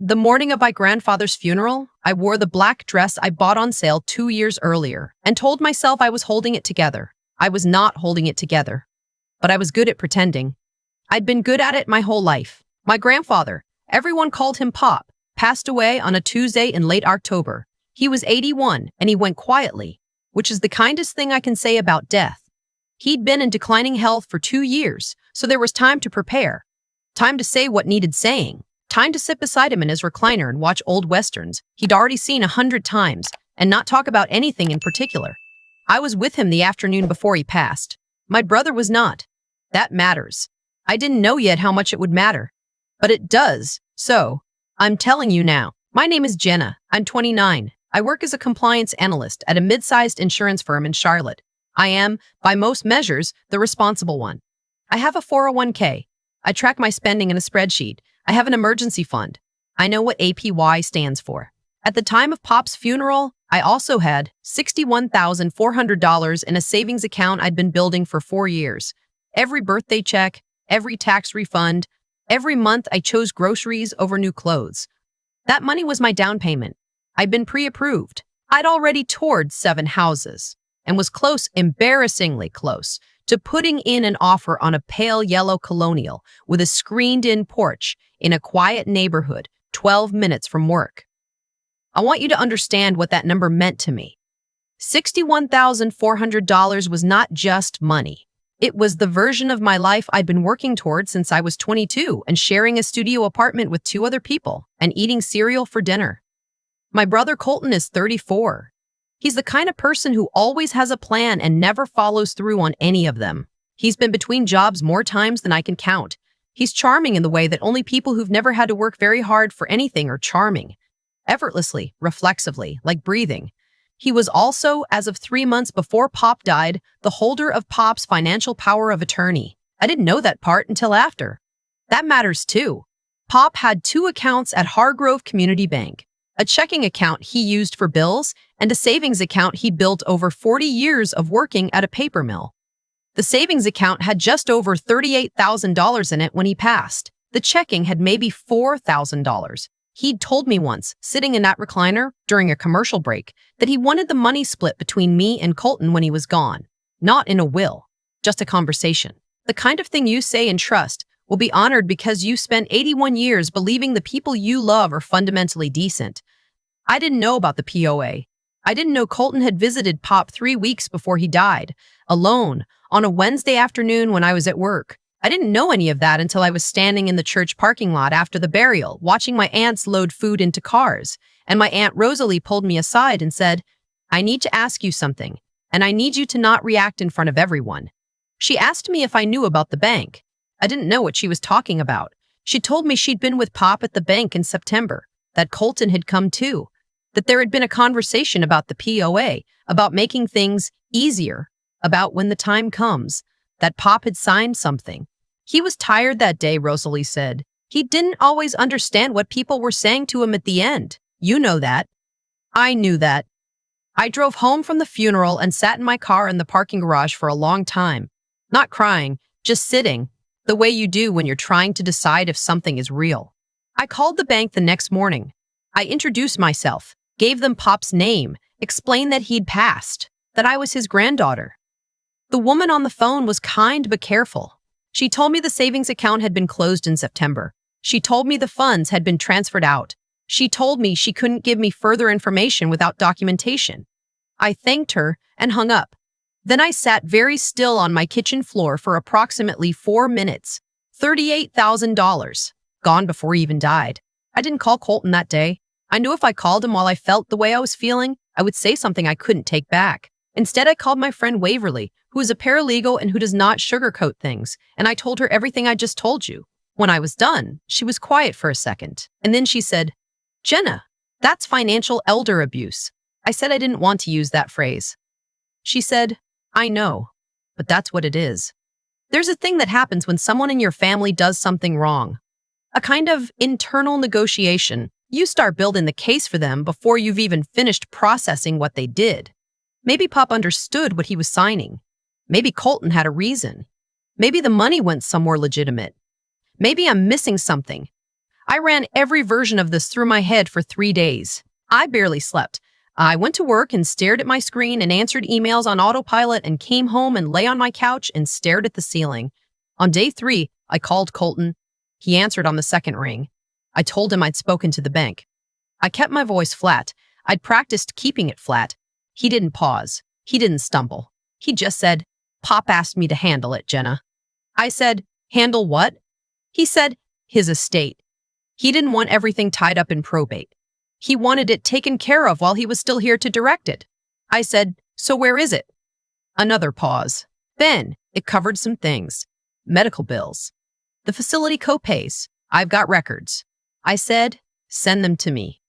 The morning of my grandfather's funeral, I wore the black dress I bought on sale 2 years earlier and told myself I was holding it together. I was not holding it together, but I was good at pretending. I'd been good at it my whole life. My grandfather, everyone called him Pop, passed away on a Tuesday in late October. He was 81 and he went quietly, which is the kindest thing I can say about death. He'd been in declining health for 2 years, so there was time to prepare, time to say what needed saying, time to sit beside him in his recliner and watch old westerns he'd already seen 100 times and not talk about anything in particular. I was with him the afternoon before he passed. My brother was not. That matters. I didn't know yet how much it would matter, but it does. So, I'm telling you now. My name is Jenna. I'm 29. I work as a compliance analyst at a mid-sized insurance firm in Charlotte. I am, by most measures, the responsible one. I have a 401k. I track my spending in a spreadsheet. I have an emergency fund. I know what APY stands for. At the time of Pop's funeral, I also had $61,400 in a savings account I'd been building for 4 years. Every birthday check, every tax refund, every month I chose groceries over new clothes. That money was my down payment. I'd been pre-approved. I'd already toured 7 houses and was close, embarrassingly close, to putting in an offer on a pale yellow colonial with a screened-in porch in a quiet neighborhood 12 minutes from work. I want you to understand what that number meant to me. $61,400 was not just money. It was the version of my life I'd been working toward since I was 22 and sharing a studio apartment with 2 other people and eating cereal for dinner. My brother Colton is 34. He's the kind of person who always has a plan and never follows through on any of them. He's been between jobs more times than I can count. He's charming in the way that only people who've never had to work very hard for anything are charming. Effortlessly, reflexively, like breathing. He was also, as of 3 months before Pop died, the holder of Pop's financial power of attorney. I didn't know that part until after. That matters too. Pop had 2 accounts at Hargrove Community Bank, a checking account he used for bills and a savings account he built over 40 years of working at a paper mill. The savings account had just over $38,000 in it when he passed. The checking had maybe $4,000. He'd told me once, sitting in that recliner during a commercial break, that he wanted the money split between me and Colton when he was gone. Not in a will, just a conversation. The kind of thing you say in trust will be honored because you spent 81 years believing the people you love are fundamentally decent. I didn't know about the POA. I didn't know Colton had visited Pop 3 weeks before he died, alone, on a Wednesday afternoon when I was at work. I didn't know any of that until I was standing in the church parking lot after the burial, watching my aunts load food into cars, and my Aunt Rosalie pulled me aside and said, "I need to ask you something, and I need you to not react in front of everyone." She asked me if I knew about the bank. I didn't know what she was talking about. She told me she'd been with Pop at the bank in September, that Colton had come too, that there had been a conversation about the POA, about making things easier, about when the time comes, that Pop had signed something. He was tired that day, Rosalie said. He didn't always understand what people were saying to him at the end. You know that. I knew that. I drove home from the funeral and sat in my car in the parking garage for a long time. Not crying, just sitting, the way you do when you're trying to decide if something is real. I called the bank the next morning. I introduced myself, gave them Pop's name, explained that he'd passed, that I was his granddaughter. The woman on the phone was kind but careful. She told me the savings account had been closed in September. She told me the funds had been transferred out. She told me she couldn't give me further information without documentation. I thanked her and hung up. Then I sat very still on my kitchen floor for approximately 4 minutes. $38,000. Gone before he even died. I didn't call Colton that day. I knew if I called him while I felt the way I was feeling, I would say something I couldn't take back. Instead, I called my friend Waverly, who is a paralegal and who does not sugarcoat things, and I told her everything I just told you. When I was done, she was quiet for a second, and then she said, "Jenna, that's financial elder abuse." I said I didn't want to use that phrase. She said, "I know, but that's what it is. There's a thing that happens when someone in your family does something wrong. A kind of internal negotiation. You start building the case for them before you've even finished processing what they did. Maybe Pop understood what he was signing. Maybe Colton had a reason. Maybe the money went somewhere legitimate. Maybe I'm missing something. I ran every version of this through my head for 3 days. I barely slept. I went to work and stared at my screen and answered emails on autopilot and came home and lay on my couch and stared at the ceiling. On day 3, I called Colton. He answered on the second ring. I told him I'd spoken to the bank. I kept my voice flat. I'd practiced keeping it flat. He didn't pause. He didn't stumble. He just said, "Pop asked me to handle it, Jenna." I said, "Handle what?" He said, "His estate." He didn't want everything tied up in probate. He wanted it taken care of while he was still here to direct it. I said, "So where is it?" Another pause. Then it covered some things. Medical bills. The facility co-pays. I've got records. I said, "Send them to me."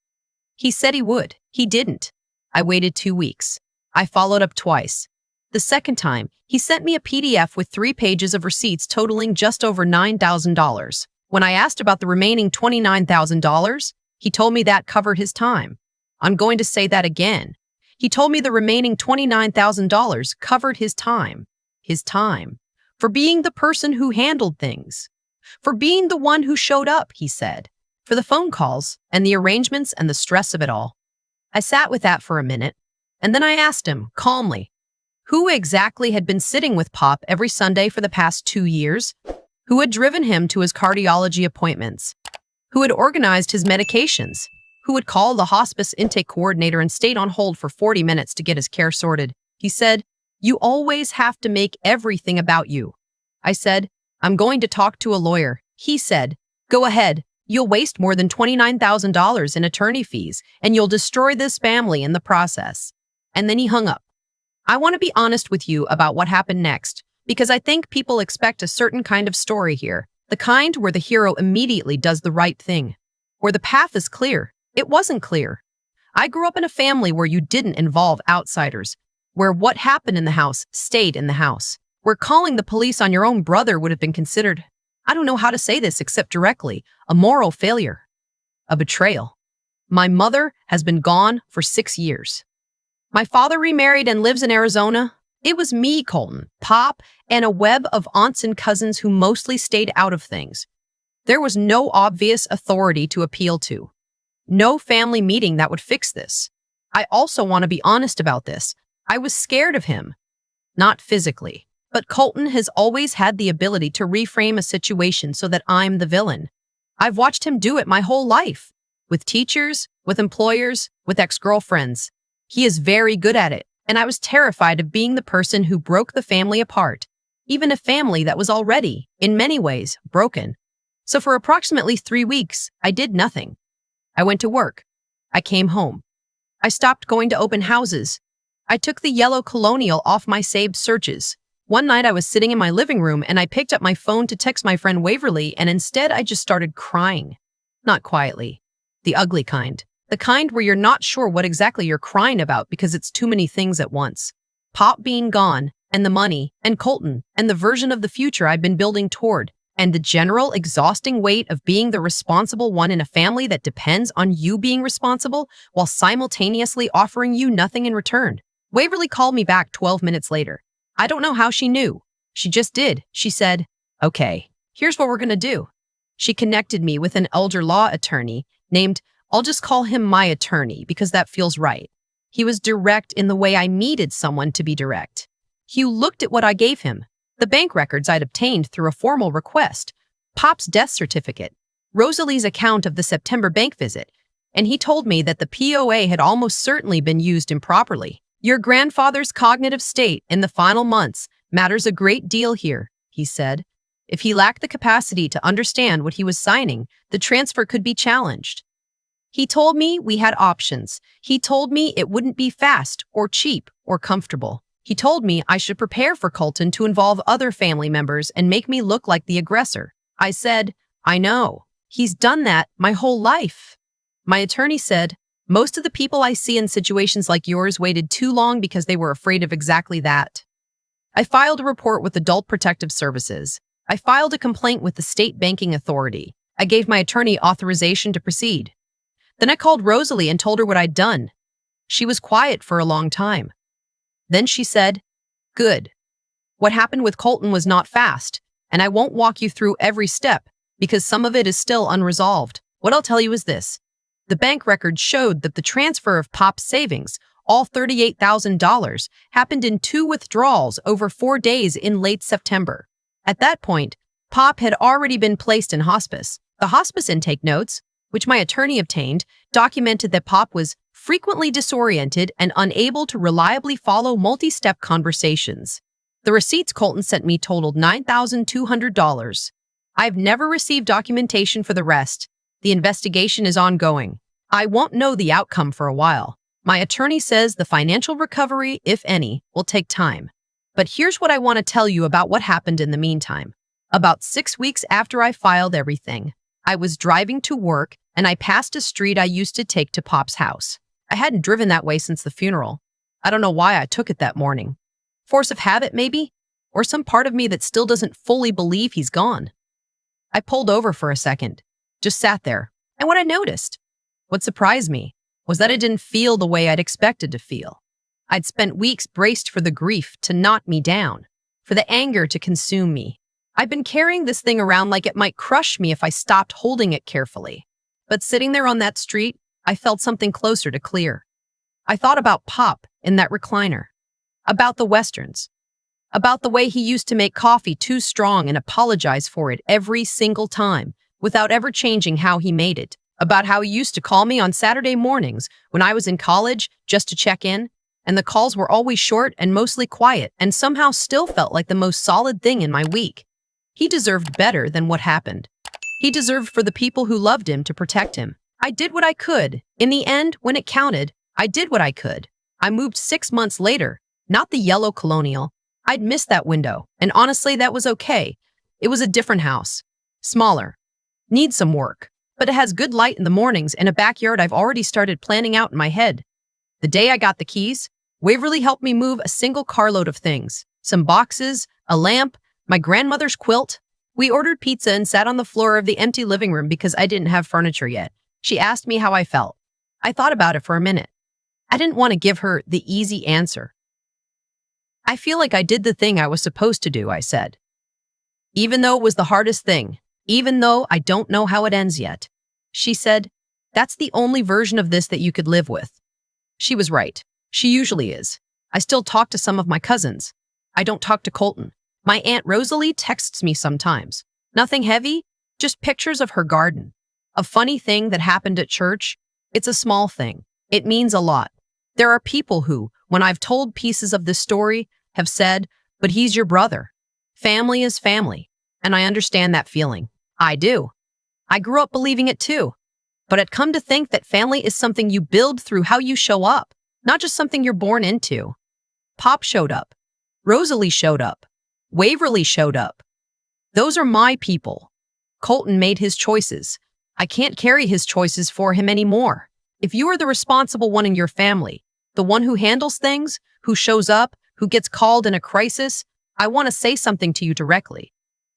He said he would. He didn't. I waited 2 weeks. I followed up twice. The second time, he sent me a PDF with 3 pages of receipts totaling just over $9,000. When I asked about the remaining $29,000, he told me that covered his time. I'm going to say that again. He told me the remaining $29,000 covered his time. His time. For being the person who handled things. For being the one who showed up, he said. For the phone calls and the arrangements and the stress of it all. I sat with that for a minute, and then I asked him, calmly, who exactly had been sitting with Pop every Sunday for the past 2 years? Who had driven him to his cardiology appointments? Who had organized his medications? Who would call the hospice intake coordinator and stayed on hold for 40 minutes to get his care sorted? He said, "You always have to make everything about you." I said, "I'm going to talk to a lawyer." He said, "Go ahead. You'll waste more than $29,000 in attorney fees, and you'll destroy this family in the process." And then he hung up. I want to be honest with you about what happened next, because I think people expect a certain kind of story here, the kind where the hero immediately does the right thing, where the path is clear. It wasn't clear. I grew up in a family where you didn't involve outsiders, where what happened in the house stayed in the house, where calling the police on your own brother would have been considered, I don't know how to say this except directly, a moral failure, a betrayal. My mother has been gone for 6 years. My father remarried and lives in Arizona. It was me, Colton, Pop, and a web of aunts and cousins who mostly stayed out of things. There was no obvious authority to appeal to. No family meeting that would fix this. I also want to be honest about this. I was scared of him. Not physically, but Colton has always had the ability to reframe a situation so that I'm the villain. I've watched him do it my whole life. With teachers, with employers, with ex-girlfriends. He is very good at it, and I was terrified of being the person who broke the family apart, even a family that was already, in many ways, broken. So for approximately 3 weeks, I did nothing. I went to work. I came home. I stopped going to open houses. I took the yellow colonial off my saved searches. One night I was sitting in my living room and I picked up my phone to text my friend Waverly, and instead I just started crying. Not quietly. The ugly kind. The kind where you're not sure what exactly you're crying about because it's too many things at once. Pop being gone, and the money, and Colton, and the version of the future I've been building toward, and the general exhausting weight of being the responsible one in a family that depends on you being responsible while simultaneously offering you nothing in return. Waverly called me back 12 minutes later. I don't know how she knew. She just did. She said, "Okay, here's what we're going to do." She connected me with an elder law attorney named, I'll just call him my attorney because that feels right. He was direct in the way I needed someone to be direct. He looked at what I gave him, the bank records I'd obtained through a formal request, Pop's death certificate, Rosalie's account of the September bank visit, and he told me that the POA had almost certainly been used improperly. Your grandfather's cognitive state in the final months matters a great deal here, he said. If he lacked the capacity to understand what he was signing, the transfer could be challenged. He told me we had options. He told me it wouldn't be fast or cheap or comfortable. He told me I should prepare for Colton to involve other family members and make me look like the aggressor. I said, I know. He's done that my whole life. My attorney said, most of the people I see in situations like yours waited too long because they were afraid of exactly that. I filed a report with Adult Protective Services. I filed a complaint with the State Banking Authority. I gave my attorney authorization to proceed. Then I called Rosalie and told her what I'd done. She was quiet for a long time. Then she said, "Good. What happened with Colton was not fast, and I won't walk you through every step because some of it is still unresolved. What I'll tell you is this. The bank records showed that the transfer of Pop's savings, all $38,000, happened in 2 withdrawals over 4 days in late September. At that point, Pop had already been placed in hospice. The hospice intake notes, which my attorney obtained, documented that Pop was frequently disoriented and unable to reliably follow multi-step conversations. The receipts Colton sent me totaled $9,200. I've never received documentation for the rest. The investigation is ongoing. I won't know the outcome for a while. My attorney says the financial recovery, if any, will take time. But here's what I want to tell you about what happened in the meantime. About 6 weeks after I filed everything, I was driving to work and I passed a street I used to take to Pop's house. I hadn't driven that way since the funeral. I don't know why I took it that morning. Force of habit, maybe? Or some part of me that still doesn't fully believe he's gone. I pulled over for a second, just sat there, and what I noticed, what surprised me, was that it didn't feel the way I'd expected to feel. I'd spent weeks braced for the grief to knock me down, for the anger to consume me. I'd been carrying this thing around like it might crush me if I stopped holding it carefully. But sitting there on that street, I felt something closer to clear. I thought about Pop in that recliner, about the Westerns, about the way he used to make coffee too strong and apologize for it every single time, without ever changing how he made it, about how he used to call me on Saturday mornings when I was in college just to check in, and the calls were always short and mostly quiet and somehow still felt like the most solid thing in my week. He deserved better than what happened. He deserved for the people who loved him to protect him. I did what I could. In the end, when it counted, I did what I could. I moved 6 months later, not the yellow colonial. I'd missed that window, and honestly, that was okay. It was a different house. Smaller. Needs some work. But it has good light in the mornings and a backyard I've already started planning out in my head. The day I got the keys, Waverly helped me move a single carload of things. Some boxes, a lamp, my grandmother's quilt. We ordered pizza and sat on the floor of the empty living room because I didn't have furniture yet. She asked me how I felt. I thought about it for a minute. I didn't want to give her the easy answer. I feel like I did the thing I was supposed to do, I said. Even though it was the hardest thing, even though I don't know how it ends yet. She said, that's the only version of this that you could live with. She was right. She usually is. I still talk to some of my cousins. I don't talk to Colton. My Aunt Rosalie texts me sometimes. Nothing heavy, just pictures of her garden. A funny thing that happened at church. It's a small thing. It means a lot. There are people who, when I've told pieces of this story, have said, but he's your brother. Family is family. And I understand that feeling. I do. I grew up believing it too. But I'd come to think that family is something you build through how you show up, not just something you're born into. Pop showed up. Rosalie showed up. Waverly showed up. Those are my people. Colton made his choices. I can't carry his choices for him anymore. If you are the responsible one in your family, the one who handles things, who shows up, who gets called in a crisis, I want to say something to you directly.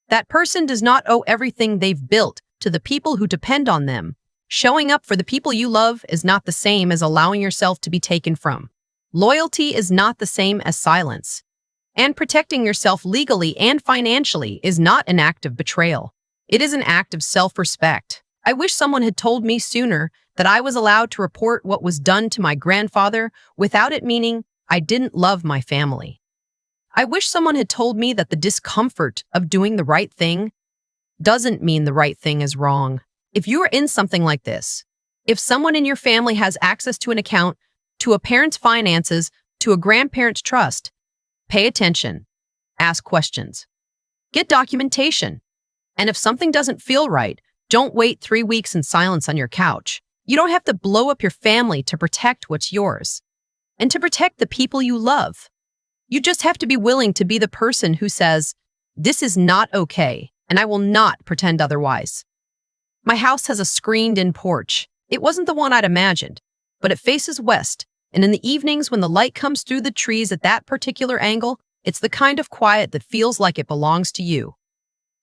That person does not owe everything they've built to the people who depend on them. Showing up for the people you love is not the same as allowing yourself to be taken from. Loyalty is not the same as silence. And protecting yourself legally and financially is not an act of betrayal. It is an act of self-respect. I wish someone had told me sooner that I was allowed to report what was done to my grandfather without it meaning I didn't love my family. I wish someone had told me that the discomfort of doing the right thing doesn't mean the right thing is wrong. If you are in something like this, if someone in your family has access to an account, to a parent's finances, to a grandparent's trust, pay attention. Ask questions. Get documentation. And if something doesn't feel right, don't wait 3 weeks in silence on your couch. You don't have to blow up your family to protect what's yours and to protect the people you love. You just have to be willing to be the person who says, this is not okay, and I will not pretend otherwise. My house has a screened-in porch. It wasn't the one I'd imagined, but it faces west, and in the evenings when the light comes through the trees at that particular angle, it's the kind of quiet that feels like it belongs to you.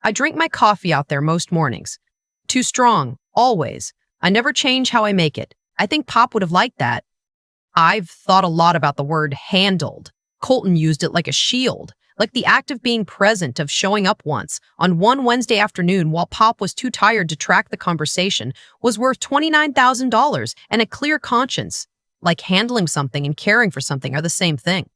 I drink my coffee out there most mornings. Too strong, always. I never change how I make it. I think Pop would have liked that. I've thought a lot about the word handled. Colton used it like a shield, Like the act of being present, of showing up once on one Wednesday afternoon while Pop was too tired to track the conversation, was worth $29,000 and a clear conscience. Like handling something and caring for something are the same thing.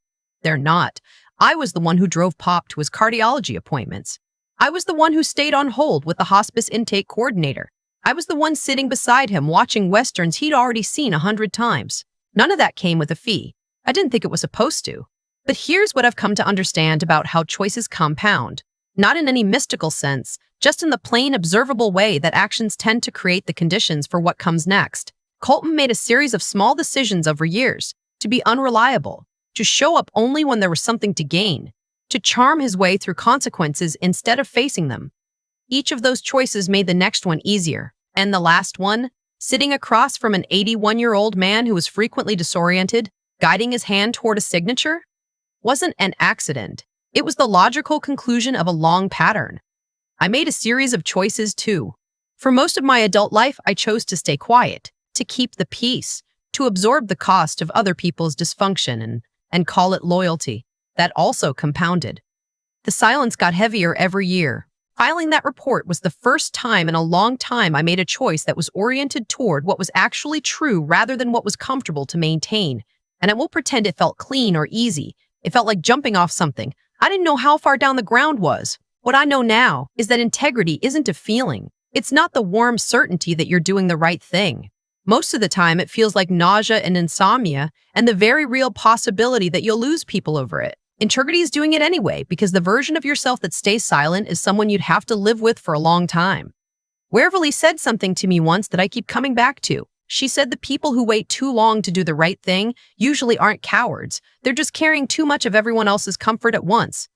They're not. I was the one who drove Pop to his cardiology appointments. I was the one who stayed on hold with the hospice intake coordinator. I was the one sitting beside him watching westerns he'd already seen 100 times. None of that came with a fee. I didn't think it was supposed to. But here's what I've come to understand about how choices compound. Not in any mystical sense, just in the plain, observable way that actions tend to create the conditions for what comes next. Colton made a series of small decisions over years: to be unreliable, to show up only when there was something to gain, to charm his way through consequences instead of facing them. Each of those choices made the next one easier. And the last one, sitting across from an 81-year-old man who was frequently disoriented, guiding his hand toward a signature, wasn't an accident. It was the logical conclusion of a long pattern. I made a series of choices too. For most of my adult life, I chose to stay quiet, to keep the peace, to absorb the cost of other people's dysfunction and call it loyalty. That also compounded. The silence got heavier every year. Filing that report was the first time in a long time I made a choice that was oriented toward what was actually true rather than what was comfortable to maintain. And I won't pretend it felt clean or easy. It felt like jumping off something. I didn't know how far down the ground was. What I know now is that integrity isn't a feeling. It's not the warm certainty that you're doing the right thing. Most of the time, it feels like nausea and insomnia and the very real possibility that you'll lose people over it. Integrity is doing it anyway, because the version of yourself that stays silent is someone you'd have to live with for a long time. Waverly said something to me once that I keep coming back to. She said the people who wait too long to do the right thing usually aren't cowards. They're just carrying too much of everyone else's comfort at once.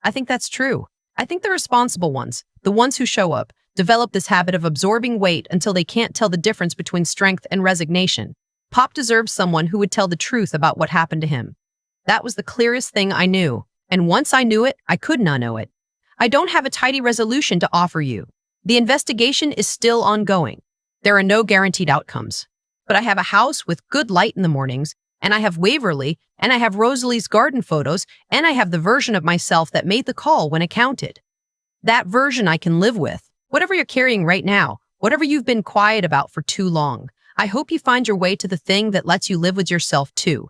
I think that's true. I think the responsible ones, the ones who show up, develop this habit of absorbing weight until they can't tell the difference between strength and resignation. Pop deserves someone who would tell the truth about what happened to him. That was the clearest thing I knew, and once I knew it, I could not know it. I don't have a tidy resolution to offer you. The investigation is still ongoing. There are no guaranteed outcomes. But I have a house with good light in the mornings, and I have Waverly, and I have Rosalie's garden photos, and I have the version of myself that made the call when it counted. That version I can live with. Whatever you're carrying right now, whatever you've been quiet about for too long, I hope you find your way to the thing that lets you live with yourself too.